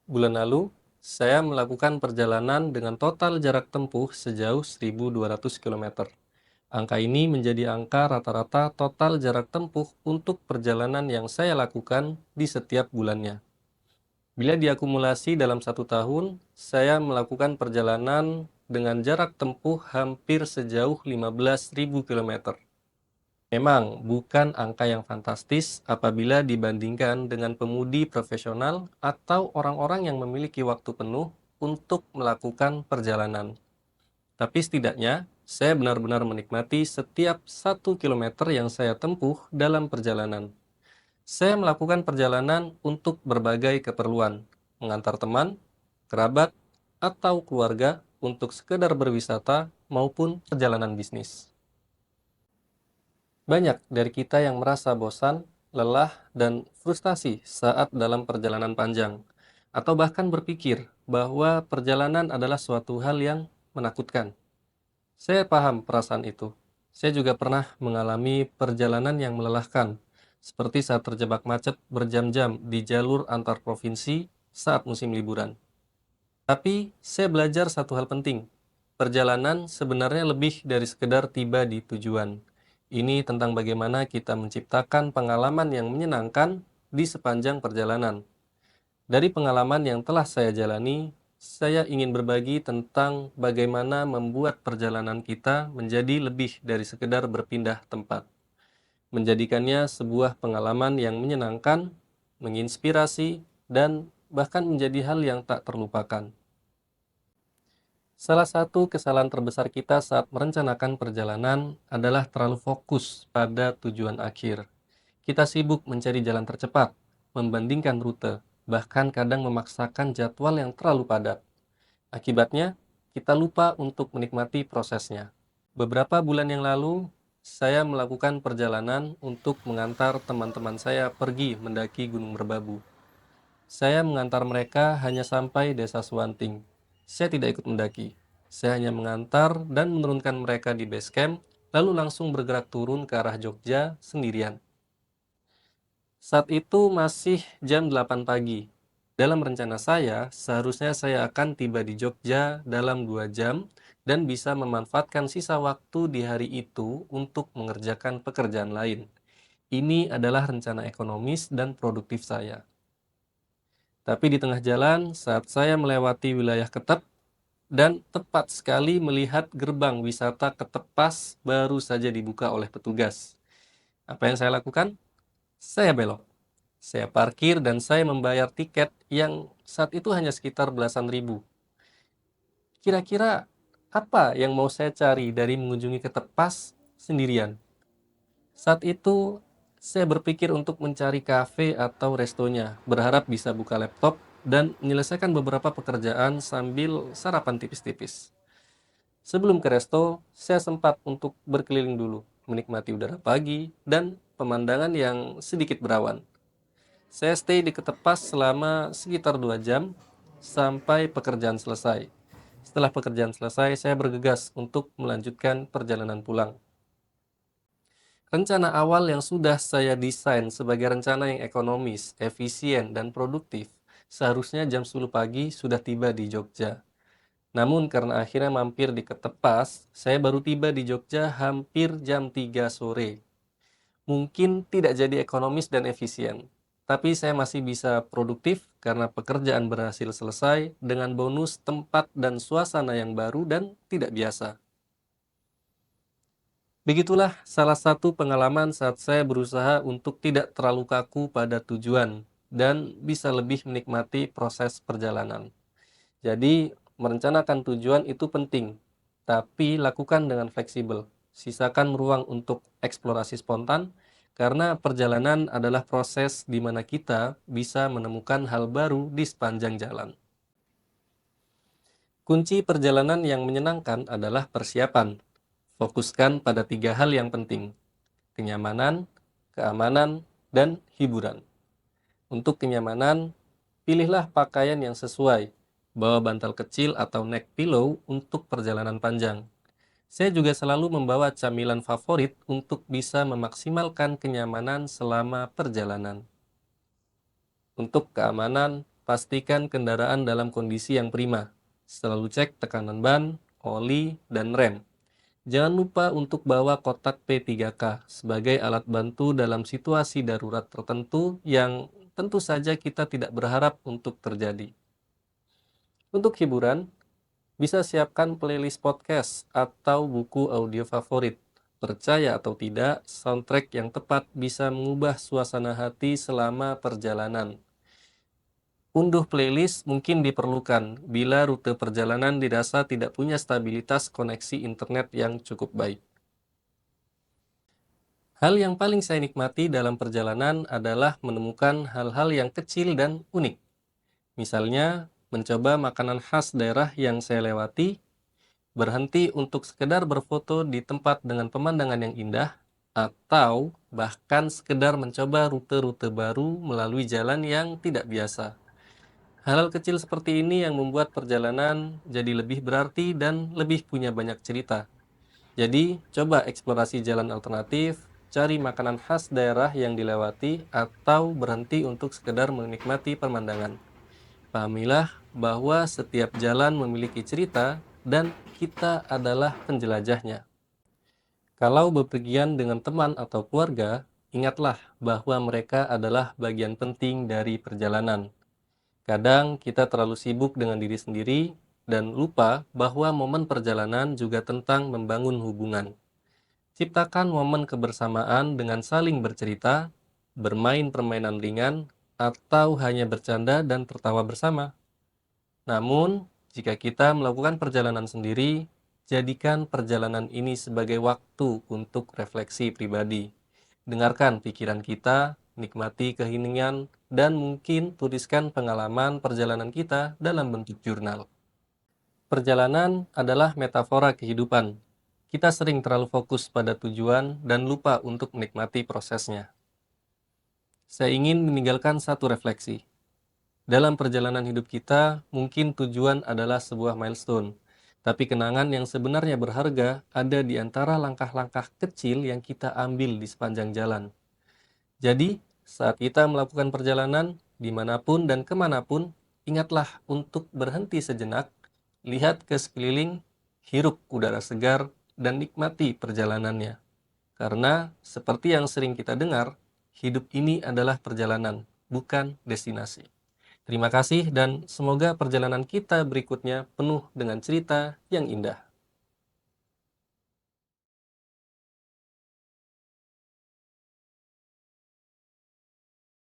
Bulan lalu, saya melakukan perjalanan dengan total jarak tempuh sejauh 1.200 km. Angka ini menjadi angka rata-rata total jarak tempuh untuk perjalanan yang saya lakukan di setiap bulannya. Bila diakumulasi dalam satu tahun, saya melakukan perjalanan dengan jarak tempuh hampir sejauh 15.000 km. Memang bukan angka yang fantastis apabila dibandingkan dengan pemudi profesional atau orang-orang yang memiliki waktu penuh untuk melakukan perjalanan. Tapi setidaknya, saya benar-benar menikmati setiap 1 kilometer yang saya tempuh dalam perjalanan. Saya melakukan perjalanan untuk berbagai keperluan, mengantar teman, kerabat, atau keluarga untuk sekedar berwisata maupun perjalanan bisnis. Banyak dari kita yang merasa bosan, lelah, dan frustasi saat dalam perjalanan panjang, atau bahkan berpikir bahwa perjalanan adalah suatu hal yang menakutkan. Saya paham perasaan itu. Saya juga pernah mengalami perjalanan yang melelahkan, seperti saat terjebak macet berjam-jam di jalur antar provinsi saat musim liburan. Tapi saya belajar satu hal penting. Perjalanan sebenarnya lebih dari sekedar tiba di tujuan. Ini tentang bagaimana kita menciptakan pengalaman yang menyenangkan di sepanjang perjalanan. Dari pengalaman yang telah saya jalani, saya ingin berbagi tentang bagaimana membuat perjalanan kita menjadi lebih dari sekedar berpindah tempat. Menjadikannya sebuah pengalaman yang menyenangkan, menginspirasi, dan bahkan menjadi hal yang tak terlupakan. Salah satu kesalahan terbesar kita saat merencanakan perjalanan adalah terlalu fokus pada tujuan akhir. Kita sibuk mencari jalan tercepat, membandingkan rute, bahkan kadang memaksakan jadwal yang terlalu padat. Akibatnya, kita lupa untuk menikmati prosesnya. Beberapa bulan yang lalu, saya melakukan perjalanan untuk mengantar teman-teman saya pergi mendaki Gunung Merbabu. Saya mengantar mereka hanya sampai Desa Suwanting. Saya tidak ikut mendaki. Saya hanya mengantar dan menurunkan mereka di base camp, lalu langsung bergerak turun ke arah Jogja sendirian. Saat itu masih jam 8 pagi. Dalam rencana saya, seharusnya saya akan tiba di Jogja dalam 2 jam dan bisa memanfaatkan sisa waktu di hari itu untuk mengerjakan pekerjaan lain. Ini adalah rencana ekonomis dan produktif saya. Tapi di tengah jalan, saat saya melewati wilayah Ketep dan tepat sekali melihat gerbang wisata Ketepas baru saja dibuka oleh petugas. Apa yang saya lakukan? Saya belok. Saya parkir dan saya membayar tiket yang saat itu hanya sekitar belasan ribu. Kira-kira apa yang mau saya cari dari mengunjungi Ketepas sendirian? Saat itu saya berpikir untuk mencari kafe atau restonya, berharap bisa buka laptop dan menyelesaikan beberapa pekerjaan sambil sarapan tipis-tipis. Sebelum ke resto, saya sempat untuk berkeliling dulu, menikmati udara pagi dan pemandangan yang sedikit berawan. Saya stay di Ketepas selama sekitar 2 jam sampai pekerjaan selesai. Setelah pekerjaan selesai, saya bergegas untuk melanjutkan perjalanan pulang. Rencana awal yang sudah saya desain sebagai rencana yang ekonomis, efisien, dan produktif, seharusnya jam 10 pagi sudah tiba di Jogja. Namun karena akhirnya mampir di Ketepas, saya baru tiba di Jogja hampir jam 3 sore. Mungkin tidak jadi ekonomis dan efisien, tapi saya masih bisa produktif karena pekerjaan berhasil selesai dengan bonus tempat dan suasana yang baru dan tidak biasa. Begitulah salah satu pengalaman saat saya berusaha untuk tidak terlalu kaku pada tujuan dan bisa lebih menikmati proses perjalanan. Jadi, merencanakan tujuan itu penting, tapi lakukan dengan fleksibel. Sisakan ruang untuk eksplorasi spontan, karena perjalanan adalah proses di mana kita bisa menemukan hal baru di sepanjang jalan. Kunci perjalanan yang menyenangkan adalah persiapan. Fokuskan pada 3 hal yang penting: kenyamanan, keamanan, dan hiburan. Untuk kenyamanan, pilihlah pakaian yang sesuai. Bawa bantal kecil atau neck pillow untuk perjalanan panjang. Saya juga selalu membawa camilan favorit untuk bisa memaksimalkan kenyamanan selama perjalanan. Untuk keamanan, pastikan kendaraan dalam kondisi yang prima. Selalu cek tekanan ban, oli, dan rem. Jangan lupa untuk bawa kotak P3K sebagai alat bantu dalam situasi darurat tertentu yang tentu saja kita tidak berharap untuk terjadi. Untuk hiburan, bisa siapkan playlist podcast atau buku audio favorit. Percaya atau tidak, soundtrack yang tepat bisa mengubah suasana hati selama perjalanan. Unduh playlist mungkin diperlukan bila rute perjalanan dirasa tidak punya stabilitas koneksi internet yang cukup baik. Hal yang paling saya nikmati dalam perjalanan adalah menemukan hal-hal yang kecil dan unik. Misalnya, mencoba makanan khas daerah yang saya lewati, berhenti untuk sekedar berfoto di tempat dengan pemandangan yang indah, atau bahkan sekedar mencoba rute-rute baru melalui jalan yang tidak biasa. Hal-hal kecil seperti ini yang membuat perjalanan jadi lebih berarti dan lebih punya banyak cerita. Jadi, coba eksplorasi jalan alternatif, cari makanan khas daerah yang dilewati, atau berhenti untuk sekedar menikmati pemandangan. Pahamilah bahwa setiap jalan memiliki cerita dan kita adalah penjelajahnya. Kalau bepergian dengan teman atau keluarga, ingatlah bahwa mereka adalah bagian penting dari perjalanan. Kadang kita terlalu sibuk dengan diri sendiri dan lupa bahwa momen perjalanan juga tentang membangun hubungan. Ciptakan momen kebersamaan dengan saling bercerita, bermain permainan ringan, atau hanya bercanda dan tertawa bersama. Namun, jika kita melakukan perjalanan sendiri, jadikan perjalanan ini sebagai waktu untuk refleksi pribadi. Dengarkan pikiran kita, nikmati keheningan, dan mungkin tuliskan pengalaman perjalanan kita dalam bentuk jurnal. Perjalanan adalah metafora kehidupan. Kita sering terlalu fokus pada tujuan dan lupa untuk menikmati prosesnya. Saya ingin meninggalkan satu refleksi. Dalam perjalanan hidup kita, mungkin tujuan adalah sebuah milestone, tapi kenangan yang sebenarnya berharga ada di antara langkah-langkah kecil yang kita ambil di sepanjang jalan. Jadi, saat kita melakukan perjalanan, dimanapun dan kemanapun, ingatlah untuk berhenti sejenak, lihat ke sekeliling, hirup udara segar, dan nikmati perjalanannya. Karena, seperti yang sering kita dengar, hidup ini adalah perjalanan, bukan destinasi. Terima kasih dan semoga perjalanan kita berikutnya penuh dengan cerita yang indah.